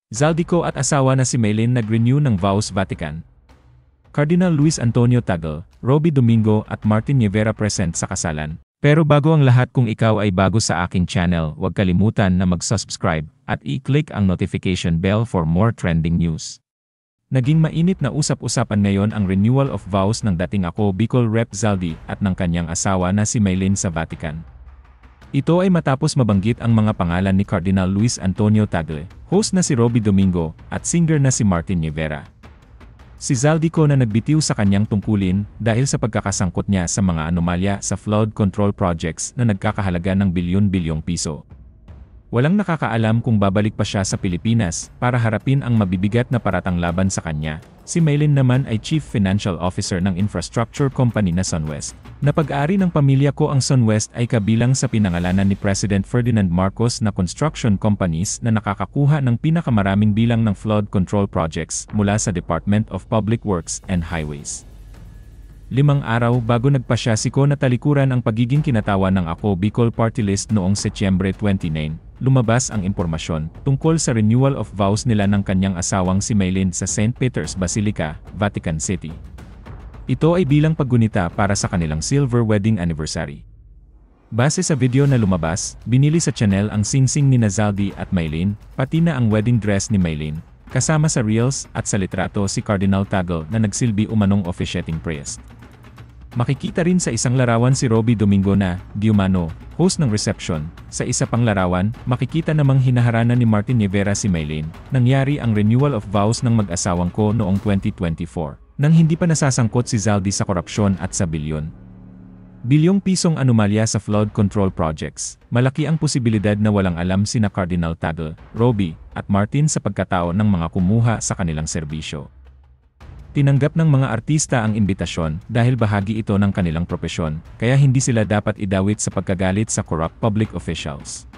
Zaldico at asawa na si Maylin nag-renew ng vows Vatican. Cardinal Luis Antonio Tagle, Roby Domingo at Martin Nievera present sa kasalan. Pero bago ang lahat, kung ikaw ay bago sa aking channel, huwag kalimutan na mag-subscribe at i-click ang notification bell for more trending news. Naging mainit na usap-usapan ngayon ang renewal of vows ng dating Ako Bicol Rep Zaldi at ng kanyang asawa na si Maylin sa Vatican. Ito ay matapos mabanggit ang mga pangalan ni Cardinal Luis Antonio Tagle, host na si Roby Domingo, at singer na si Martin Nievera. Si Zaldico na nagbitiw sa kanyang tungkulin dahil sa pagkakasangkot niya sa mga anomalya sa flood control projects na nagkakahalaga ng bilyon-bilyong piso. Walang nakakaalam kung babalik pa siya sa Pilipinas para harapin ang mabibigat na paratang laban sa kanya. Si Maylin naman ay Chief Financial Officer ng infrastructure company na Sunwest. Napag-ari ng pamilya ko ang Sunwest ay kabilang sa pinangalanan ni President Ferdinand Marcos na construction companies na nakakakuha ng pinakamaraming bilang ng flood control projects mula sa Department of Public Works and Highways. 5 araw bago nagpasya si Ko na talikuran ang pagiging kinatawan ng Ako Bicol Party List noong Setyembre 29, lumabas ang impormasyon tungkol sa renewal of vows nila ng kanyang asawang si Maylin sa St. Peter's Basilica, Vatican City. Ito ay bilang paggunita para sa kanilang silver wedding anniversary. Base sa video na lumabas, binili sa channel ang singsing ni Zaldi at Maylin, pati na ang wedding dress ni Maylin, kasama sa reels at sa litrato si Cardinal Tagle na nagsilbi umanong officiating priest. Makikita rin sa isang larawan si Roby Domingo na, di umano, host ng reception. Sa isa pang larawan, makikita namang hinaharana ni Martin Nievera si Maylin. Nangyari ang renewal of vows ng mag-asawang Ko noong 2024, nang hindi pa nasasangkot si Zaldi sa korupsyon at sa bilyong pisong anomalya sa flood control projects. Malaki ang posibilidad na walang alam sina Cardinal Tagle, Roby, at Martin sa pagkatao ng mga kumuha sa kanilang serbisyo. Tinanggap ng mga artista ang imbitasyon dahil bahagi ito ng kanilang propesyon, kaya hindi sila dapat idawit sa pagkagalit sa corrupt public officials.